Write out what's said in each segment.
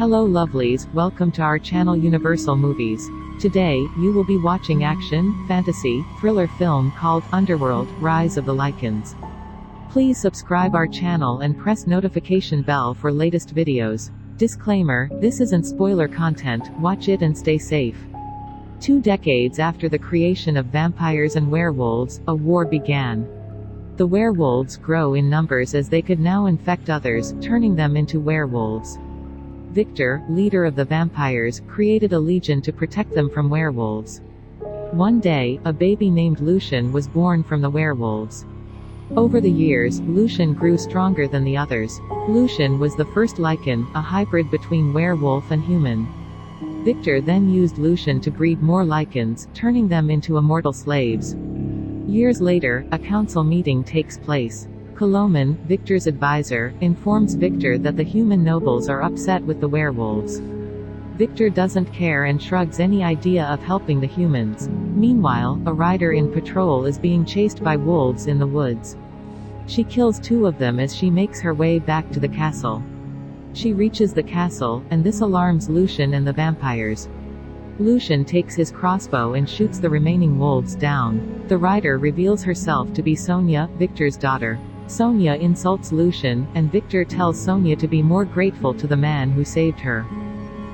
Hello lovelies, welcome to our channel Universal Movies. Today, you will be watching action, fantasy, thriller film called Underworld, Rise of the Lycans. Please subscribe our channel and press notification bell for latest videos. Disclaimer, this isn't spoiler content, watch it and stay safe. 2 decades after the creation of vampires and werewolves, a war began. The werewolves grow in numbers as they could now infect others, turning them into werewolves. Viktor, leader of the vampires, created a legion to protect them from werewolves. One day, a baby named Lucian was born from the werewolves. Over the years, Lucian grew stronger than the others. Lucian was the first Lycan, a hybrid between werewolf and human. Viktor then used Lucian to breed more Lycans, turning them into immortal slaves. Years later, a council meeting takes place. Lucian, Viktor's advisor, informs Viktor that the human nobles are upset with the werewolves. Viktor doesn't care and shrugs any idea of helping the humans. Meanwhile, a rider in patrol is being chased by wolves in the woods. She kills 2 of them as she makes her way back to the castle. She reaches the castle, and this alarms Lucian and the vampires. Lucian takes his crossbow and shoots the remaining wolves down. The rider reveals herself to be Sonia, Viktor's daughter. Sonia insults Lucian, and Viktor tells Sonia to be more grateful to the man who saved her.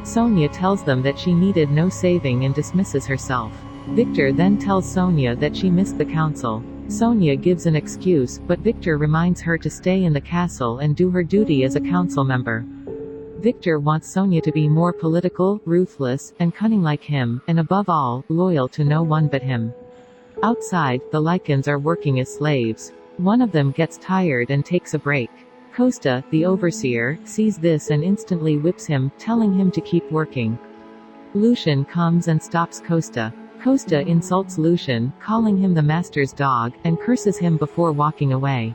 Sonia tells them that she needed no saving and dismisses herself. Viktor then tells Sonia that she missed the council. Sonia gives an excuse, but Viktor reminds her to stay in the castle and do her duty as a council member. Viktor wants Sonia to be more political, ruthless, and cunning like him, and above all, loyal to no one but him. Outside, the Lycans are working as slaves. One of them gets tired and takes a break. Costa, the overseer, sees this and instantly whips him, telling him to keep working. Lucian comes and stops Costa. Costa insults Lucian, calling him the master's dog, and curses him before walking away.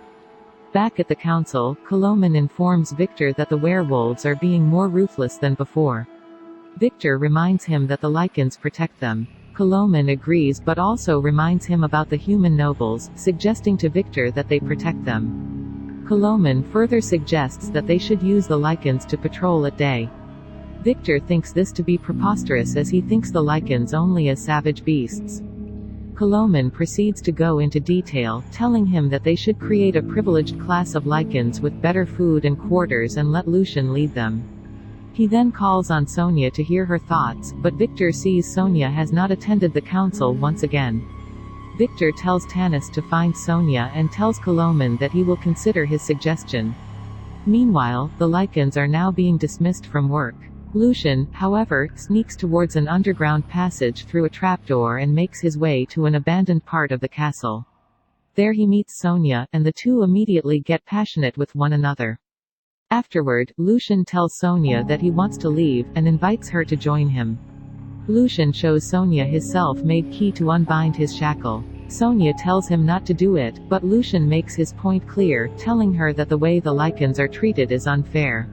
Back at the council, Lucian informs Viktor that the werewolves are being more ruthless than before. Viktor reminds him that the Lycans protect them. Lucian agrees but also reminds him about the human nobles, suggesting to Viktor that they protect them. Lucian further suggests that they should use the Lycans to patrol at day. Viktor thinks this to be preposterous as he thinks the Lycans only as savage beasts. Lucian proceeds to go into detail, telling him that they should create a privileged class of Lycans with better food and quarters and let Lucian lead them. He then calls on Sonia to hear her thoughts, but Viktor sees Sonia has not attended the council once again. Viktor tells Tanis to find Sonia and tells Lucian that he will consider his suggestion. Meanwhile, the Lycans are now being dismissed from work. Lucian, however, sneaks towards an underground passage through a trapdoor and makes his way to an abandoned part of the castle. There he meets Sonia, and the two immediately get passionate with one another. Afterward, Lucian tells Sonia that he wants to leave, and invites her to join him. Lucian shows Sonia his self-made key to unbind his shackle. Sonia tells him not to do it, but Lucian makes his point clear, telling her that the way the Lycans are treated is unfair.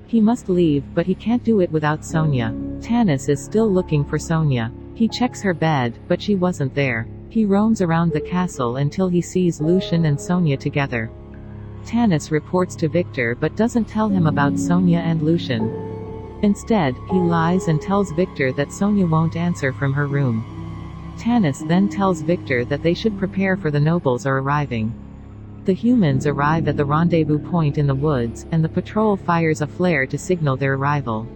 He must leave, but he can't do it without Sonia. Tanis is still looking for Sonia. He checks her bed, but she wasn't there. He roams around the castle until he sees Lucian and Sonia together. Tanis reports to Viktor but doesn't tell him about Sonia and Lucian. Instead, he lies and tells Viktor that Sonia won't answer from her room. Tanis then tells Viktor that they should prepare for the nobles are arriving. The humans arrive at the rendezvous point in the woods, and the patrol fires a flare to signal their arrival.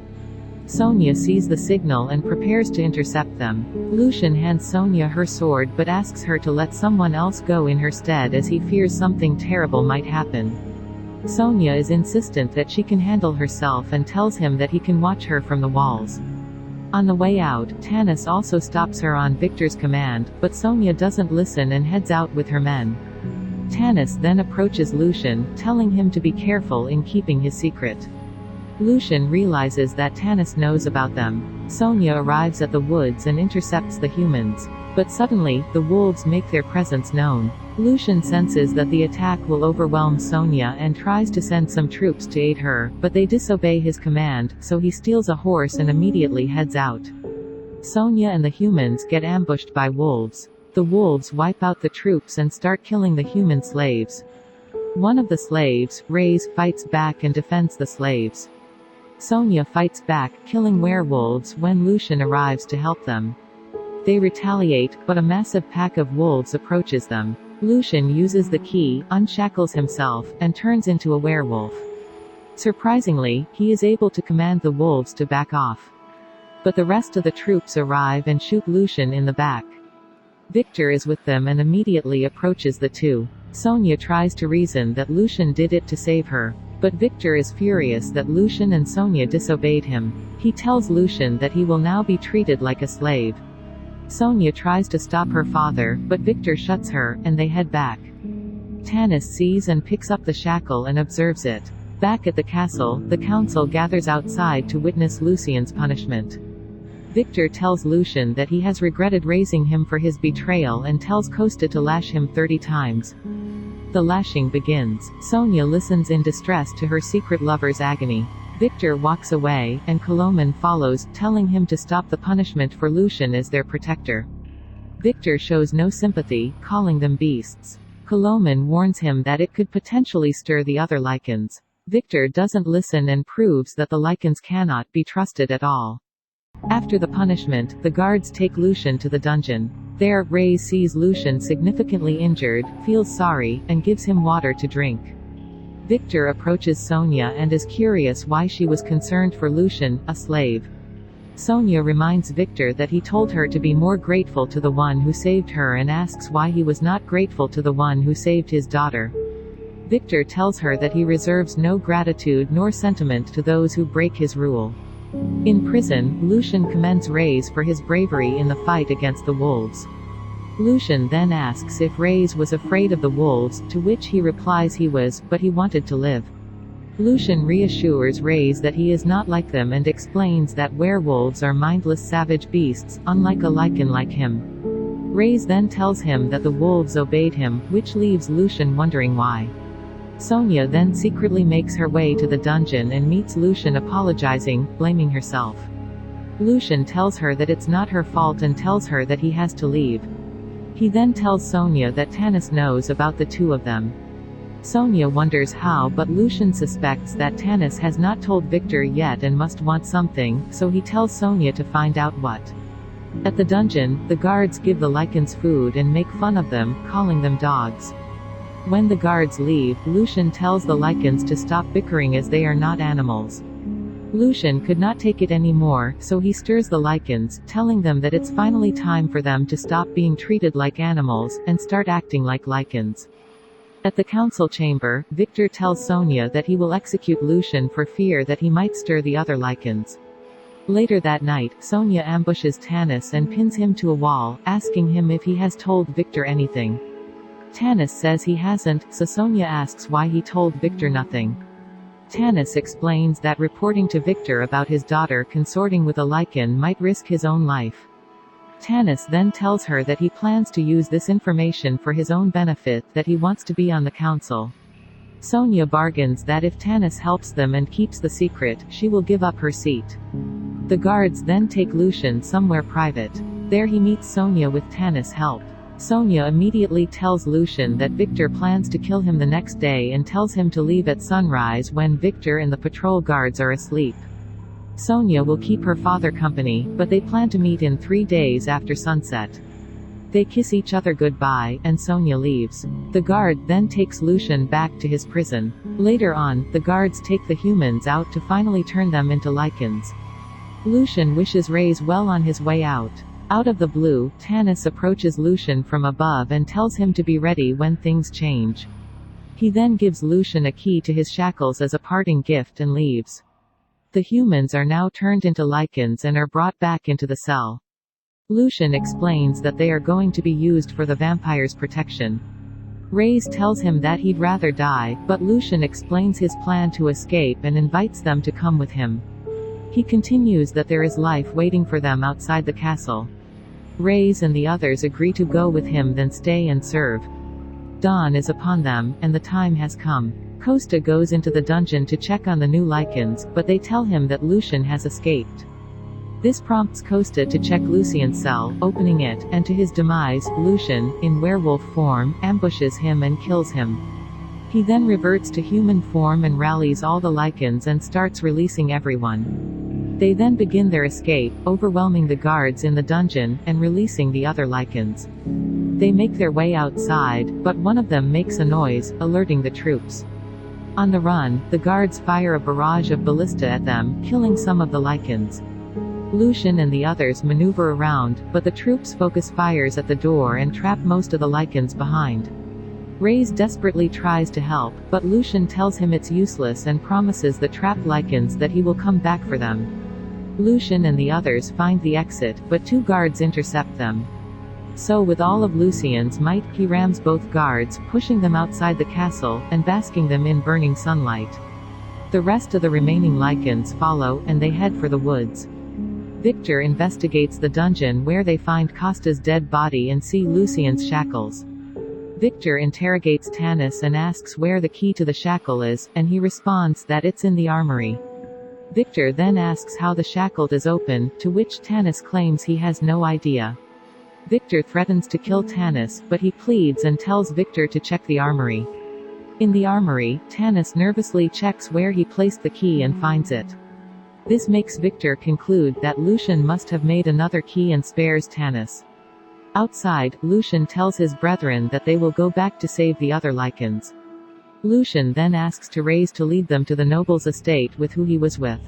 Sonia sees the signal and prepares to intercept them. Lucian hands Sonia her sword but asks her to let someone else go in her stead as he fears something terrible might happen. Sonia is insistent that she can handle herself and tells him that he can watch her from the walls. On the way out, Tanis also stops her on Viktor's command, but Sonia doesn't listen and heads out with her men. Tanis then approaches Lucian, telling him to be careful in keeping his secret. Lucian realizes that Tanis knows about them. Sonia arrives at the woods and intercepts the humans. But suddenly, the wolves make their presence known. Lucian senses that the attack will overwhelm Sonia and tries to send some troops to aid her, but they disobey his command, so he steals a horse and immediately heads out. Sonia and the humans get ambushed by wolves. The wolves wipe out the troops and start killing the human slaves. One of the slaves, Reyes, fights back and defends the slaves. Sonia fights back, killing werewolves when Lucian arrives to help them. They retaliate, but a massive pack of wolves approaches them. Lucian uses the key, unshackles himself, and turns into a werewolf. Surprisingly, he is able to command the wolves to back off. But the rest of the troops arrive and shoot Lucian in the back. Viktor is with them and immediately approaches the two. Sonia tries to reason that Lucian did it to save her. But Viktor is furious that Lucian and Sonia disobeyed him. He tells Lucian that he will now be treated like a slave. Sonia tries to stop her father, but Viktor shuts her, and they head back. Tanis sees and picks up the shackle and observes it. Back at the castle, the council gathers outside to witness Lucian's punishment. Viktor tells Lucian that he has regretted raising him for his betrayal and tells Costa to lash him 30 times. The lashing begins. Sonia listens in distress to her secret lover's agony. Viktor walks away, and Coloman follows, telling him to stop the punishment for Lucian as their protector. Viktor shows no sympathy, calling them beasts. Coloman warns him that it could potentially stir the other Lycans. Viktor doesn't listen and proves that the Lycans cannot be trusted at all. After the punishment, the guards take Lucian to the dungeon. There, Reyes sees Lucian significantly injured, feels sorry, and gives him water to drink. Viktor approaches Sonia and is curious why she was concerned for Lucian, a slave. Sonia reminds Viktor that he told her to be more grateful to the one who saved her and asks why he was not grateful to the one who saved his daughter. Viktor tells her that he reserves no gratitude nor sentiment to those who break his rule. In prison, Lucian commends Reyes for his bravery in the fight against the wolves. Lucian then asks if Reyes was afraid of the wolves, to which he replies he was, but he wanted to live. Lucian reassures Reyes that he is not like them and explains that werewolves are mindless savage beasts, unlike a Lycan like him. Reyes then tells him that the wolves obeyed him, which leaves Lucian wondering why. Sonia then secretly makes her way to the dungeon and meets Lucian apologizing, blaming herself. Lucian tells her that it's not her fault and tells her that he has to leave. He then tells Sonia that Tanis knows about the two of them. Sonia wonders how, but Lucian suspects that Tanis has not told Viktor yet and must want something, so he tells Sonia to find out what. At the dungeon, the guards give the Lycans food and make fun of them, calling them dogs. When the guards leave, Lucian tells the Lycans to stop bickering as they are not animals. Lucian could not take it anymore, so he stirs the Lycans, telling them that it's finally time for them to stop being treated like animals, and start acting like Lycans. At the council chamber, Viktor tells Sonia that he will execute Lucian for fear that he might stir the other Lycans. Later that night, Sonia ambushes Tanis and pins him to a wall, asking him if he has told Viktor anything. Tanis says he hasn't, so Sonia asks why he told Viktor nothing. Tanis explains that reporting to Viktor about his daughter consorting with a Lycan might risk his own life. Tanis then tells her that he plans to use this information for his own benefit, that he wants to be on the council. Sonia bargains that if Tanis helps them and keeps the secret, she will give up her seat. The guards then take Lucian somewhere private. There he meets Sonia with Tanis' help. Sonia immediately tells Lucian that Viktor plans to kill him the next day and tells him to leave at sunrise when Viktor and the patrol guards are asleep. Sonia will keep her father company, but they plan to meet in 3 days after sunset. They kiss each other goodbye, and Sonia leaves. The guard then takes Lucian back to his prison. Later on, the guards take the humans out to finally turn them into Lycans. Lucian wishes Reyes well on his way out. Out of the blue, Tanis approaches Lucian from above and tells him to be ready when things change. He then gives Lucian a key to his shackles as a parting gift and leaves. The humans are now turned into Lycans and are brought back into the cell. Lucian explains that they are going to be used for the vampire's protection. Reyes tells him that he'd rather die, but Lucian explains his plan to escape and invites them to come with him. He continues that there is life waiting for them outside the castle. Reyes and the others agree to go with him, then stay and serve. Dawn is upon them, and the time has come. Costa goes into the dungeon to check on the new Lycans, but they tell him that Lucian has escaped. This prompts Costa to check Lucian's cell, opening it, and to his demise, Lucian, in werewolf form, ambushes him and kills him. He then reverts to human form and rallies all the Lycans and starts releasing everyone. They then begin their escape, overwhelming the guards in the dungeon, and releasing the other Lycans. They make their way outside, but one of them makes a noise, alerting the troops. On the run, the guards fire a barrage of ballista at them, killing some of the Lycans. Lucian and the others maneuver around, but the troops focus fires at the door and trap most of the Lycans behind. Reyes desperately tries to help, but Lucian tells him it's useless and promises the trapped Lycans that he will come back for them. Lucian and the others find the exit, but two guards intercept them. So with all of Lucian's might, he rams both guards, pushing them outside the castle, and basking them in burning sunlight. The rest of the remaining Lycans follow, and they head for the woods. Viktor investigates the dungeon where they find Costa's dead body and see Lucian's shackles. Viktor interrogates Tanis and asks where the key to the shackle is, and he responds that it's in the armory. Viktor then asks how the shackle is open, to which Tanis claims he has no idea. Viktor threatens to kill Tanis, but he pleads and tells Viktor to check the armory. In the armory, Tanis nervously checks where he placed the key and finds it. This makes Viktor conclude that Lucian must have made another key and spares Tanis. Outside, Lucian tells his brethren that they will go back to save the other Lycans. Lucian then asks Reyes to lead them to the noble's estate with who he was with.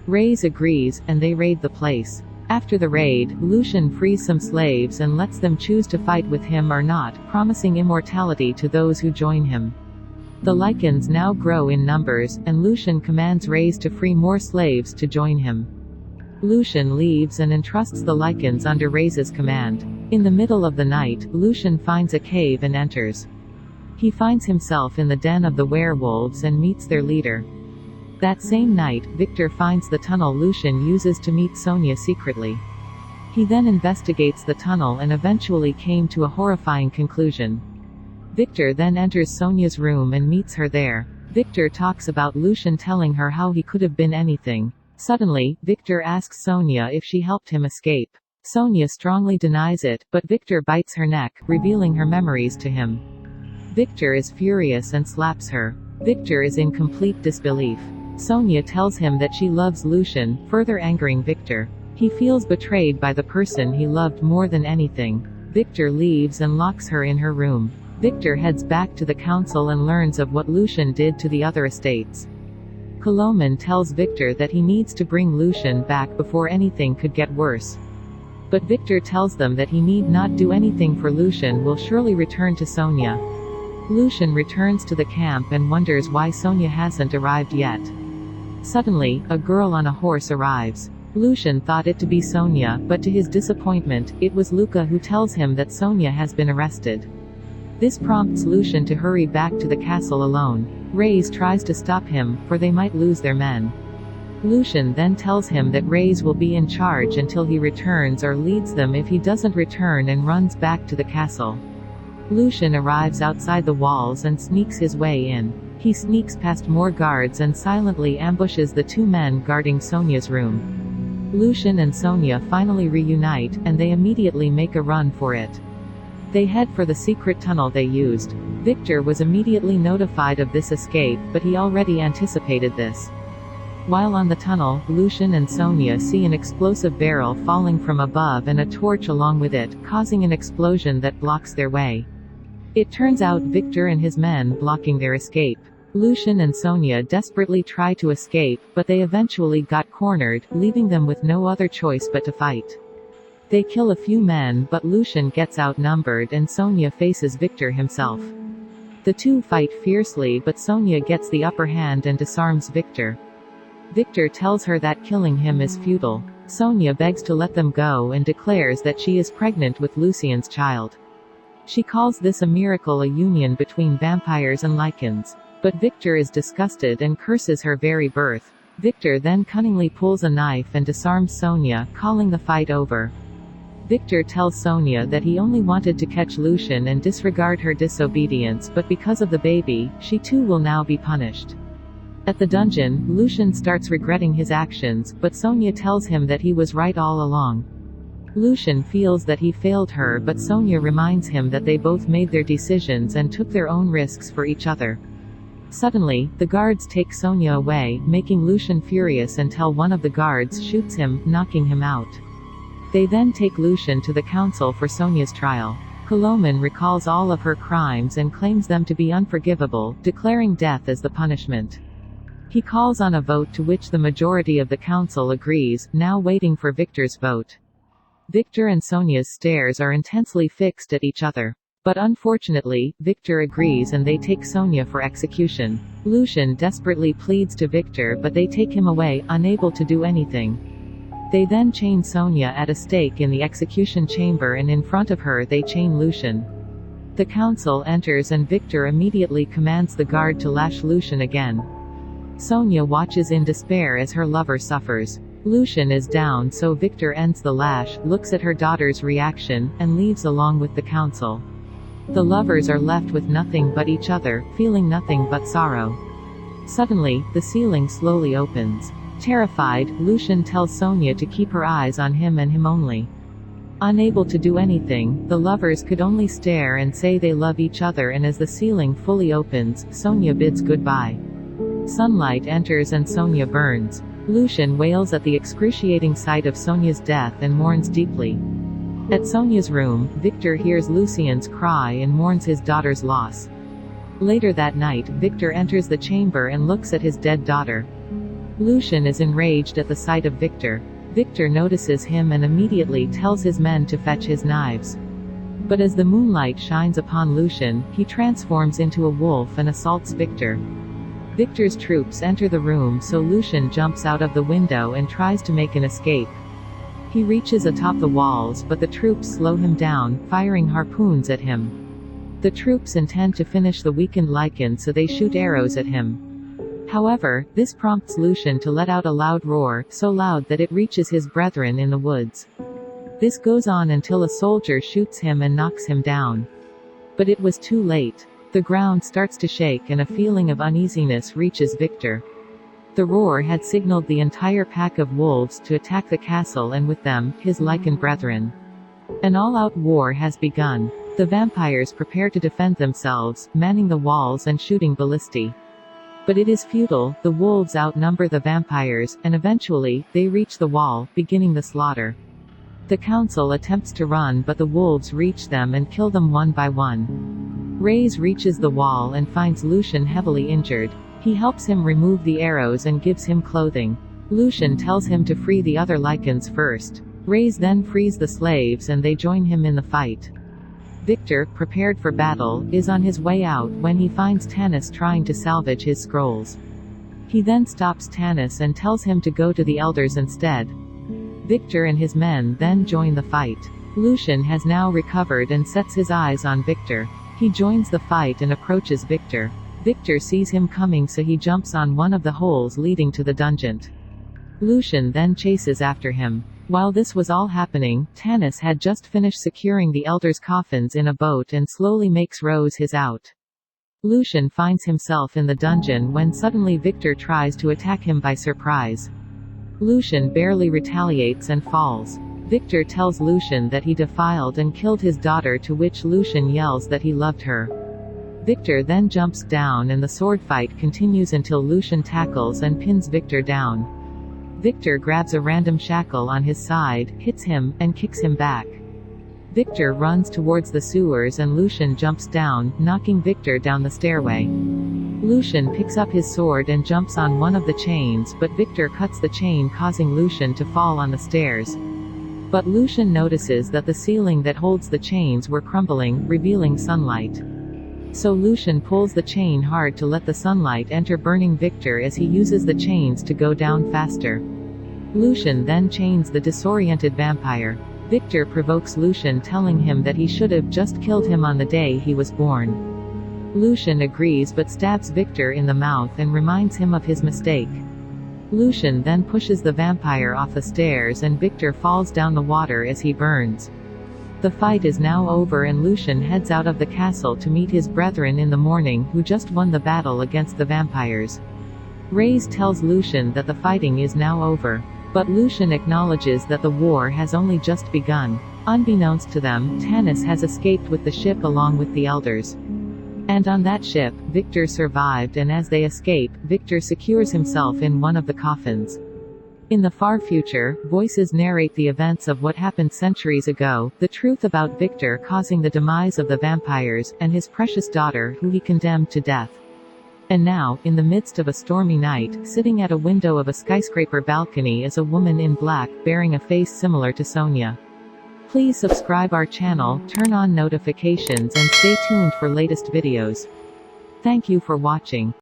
Reyes agrees, and they raid the place. After the raid, Lucian frees some slaves and lets them choose to fight with him or not, promising immortality to those who join him. The Lycans now grow in numbers, and Lucian commands Reyes to free more slaves to join him. Lucian leaves and entrusts the Lycans under Reyes' command. In the middle of the night, Lucian finds a cave and enters. He finds himself in the den of the werewolves and meets their leader. That same night, Viktor finds the tunnel Lucian uses to meet Sonia secretly. He then investigates the tunnel and eventually came to a horrifying conclusion. Viktor then enters Sonia's room and meets her there. Viktor talks about Lucian telling her how he could have been anything. Suddenly, Viktor asks Sonia if she helped him escape. Sonia strongly denies it, but Viktor bites her neck, revealing her memories to him. Viktor is furious and slaps her. Viktor is in complete disbelief. Sonia tells him that she loves Lucian, further angering Viktor. He feels betrayed by the person he loved more than anything. Viktor leaves and locks her in her room. Viktor heads back to the council and learns of what Lucian did to the other estates. Coloman tells Viktor that he needs to bring Lucian back before anything could get worse. But Viktor tells them that he need not do anything, for Lucian will surely return to Sonia. Lucian returns to the camp and wonders why Sonia hasn't arrived yet. Suddenly, a girl on a horse arrives. Lucian thought it to be Sonia, but to his disappointment, it was Luca who tells him that Sonia has been arrested. This prompts Lucian to hurry back to the castle alone. Reyes tries to stop him, for they might lose their men. Lucian then tells him that Reyes will be in charge until he returns, or leads them if he doesn't return, and runs back to the castle. Lucian arrives outside the walls and sneaks his way in. He sneaks past more guards and silently ambushes the two men guarding Sonia's room. Lucian and Sonia finally reunite, and they immediately make a run for it. They head for the secret tunnel they used. Viktor was immediately notified of this escape, but he already anticipated this. While on the tunnel, Lucian and Sonia see an explosive barrel falling from above and a torch along with it, causing an explosion that blocks their way. It turns out Viktor and his men blocking their escape. Lucian and Sonia desperately try to escape, but they eventually got cornered, leaving them with no other choice but to fight. They kill a few men, but Lucian gets outnumbered and Sonia faces Viktor himself. The two fight fiercely, but Sonia gets the upper hand and disarms Viktor. Viktor tells her that killing him is futile. Sonia begs to let them go and declares that she is pregnant with Lucian's child. She calls this a miracle, a union between vampires and Lycans. But Viktor is disgusted and curses her very birth. Viktor then cunningly pulls a knife and disarms Sonia, calling the fight over. Viktor tells Sonia that he only wanted to catch Lucian and disregard her disobedience, but because of the baby, she too will now be punished. At the dungeon, Lucian starts regretting his actions, but Sonia tells him that he was right all along. Lucian feels that he failed her, but Sonia reminds him that they both made their decisions and took their own risks for each other. Suddenly, the guards take Sonia away, making Lucian furious until one of the guards shoots him, knocking him out. They then take Lucian to the council for Sonia's trial. Coloman recalls all of her crimes and claims them to be unforgivable, declaring death as the punishment. He calls on a vote to which the majority of the council agrees, now waiting for Viktor's vote. Viktor and Sonia's stares are intensely fixed at each other. But unfortunately, Viktor agrees and they take Sonia for execution. Lucian desperately pleads to Viktor, but they take him away, unable to do anything. They then chain Sonia at a stake in the execution chamber, and in front of her they chain Lucian. The council enters and Viktor immediately commands the guard to lash Lucian again. Sonia watches in despair as her lover suffers. Lucian is down, so Viktor ends the lash, looks at her daughter's reaction, and leaves along with the council. The lovers are left with nothing but each other, feeling nothing but sorrow. Suddenly, the ceiling slowly opens. Terrified, Lucian tells Sonia to keep her eyes on him and him only. Unable to do anything, the lovers could only stare and say they love each other, and as the ceiling fully opens, Sonia bids goodbye. Sunlight enters and Sonia burns. Lucian wails at the excruciating sight of Sonia's death and mourns deeply. At Sonia's room, Viktor hears Lucian's cry and mourns his daughter's loss. Later that night, Viktor enters the chamber and looks at his dead daughter. Lucian is enraged at the sight of Viktor. Viktor notices him and immediately tells his men to fetch his knives. But as the moonlight shines upon Lucian, he transforms into a wolf and assaults Viktor. Viktor's troops enter the room, so Lucian jumps out of the window and tries to make an escape. He reaches atop the walls, but the troops slow him down, firing harpoons at him. The troops intend to finish the weakened Lycan, so they shoot arrows at him. However, this prompts Lucian to let out a loud roar, so loud that it reaches his brethren in the woods. This goes on until a soldier shoots him and knocks him down. But it was too late. The ground starts to shake and a feeling of uneasiness reaches Viktor. The roar had signaled the entire pack of wolves to attack the castle, and with them, his Lycan brethren. An all-out war has begun. The vampires prepare to defend themselves, manning the walls and shooting ballistae. But it is futile, the wolves outnumber the vampires, and eventually, they reach the wall, beginning the slaughter. The council attempts to run, but the wolves reach them and kill them one by one. Reyes reaches the wall and finds Lucian heavily injured. He helps him remove the arrows and gives him clothing. Lucian tells him to free the other Lycans first. Reyes then frees the slaves and they join him in the fight. Viktor, prepared for battle, is on his way out when he finds Tanis trying to salvage his scrolls. He then stops Tanis and tells him to go to the elders instead. Viktor and his men then join the fight. Lucian has now recovered and sets his eyes on Viktor. He joins the fight and approaches Viktor. Viktor sees him coming, so he jumps on one of the holes leading to the dungeon. Lucian then chases after him. While this was all happening, Tanis had just finished securing the elders' coffins in a boat and slowly makes Rose his out. Lucian finds himself in the dungeon when suddenly Viktor tries to attack him by surprise. Lucian barely retaliates and falls. Viktor tells Lucian that he defiled and killed his daughter, to which Lucian yells that he loved her. Viktor then jumps down and the sword fight continues until Lucian tackles and pins Viktor down. Viktor grabs a random shackle on his side, hits him, and kicks him back. Viktor runs towards the sewers and Lucian jumps down, knocking Viktor down the stairway. Lucian picks up his sword and jumps on one of the chains, but Viktor cuts the chain, causing Lucian to fall on the stairs. But Lucian notices that the ceiling that holds the chains were crumbling, revealing sunlight. So Lucian pulls the chain hard to let the sunlight enter, burning Viktor as he uses the chains to go down faster. Lucian then chains the disoriented vampire. Viktor provokes Lucian, telling him that he should have just killed him on the day he was born. Lucian agrees but stabs Viktor in the mouth and reminds him of his mistake. Lucian then pushes the vampire off the stairs and Viktor falls down the water as he burns. The fight is now over and Lucian heads out of the castle to meet his brethren in the morning, who just won the battle against the vampires. Reyes tells Lucian that the fighting is now over. But Lucian acknowledges that the war has only just begun. Unbeknownst to them, Tanis has escaped with the ship along with the elders. And on that ship, Viktor survived, and as they escape, Viktor secures himself in one of the coffins. In the far future, voices narrate the events of what happened centuries ago, the truth about Viktor causing the demise of the vampires, and his precious daughter who he condemned to death. And now, in the midst of a stormy night, sitting at a window of a skyscraper balcony is a woman in black, bearing a face similar to Sonia. Please subscribe our channel, turn on notifications and stay tuned for latest videos. Thank you for watching.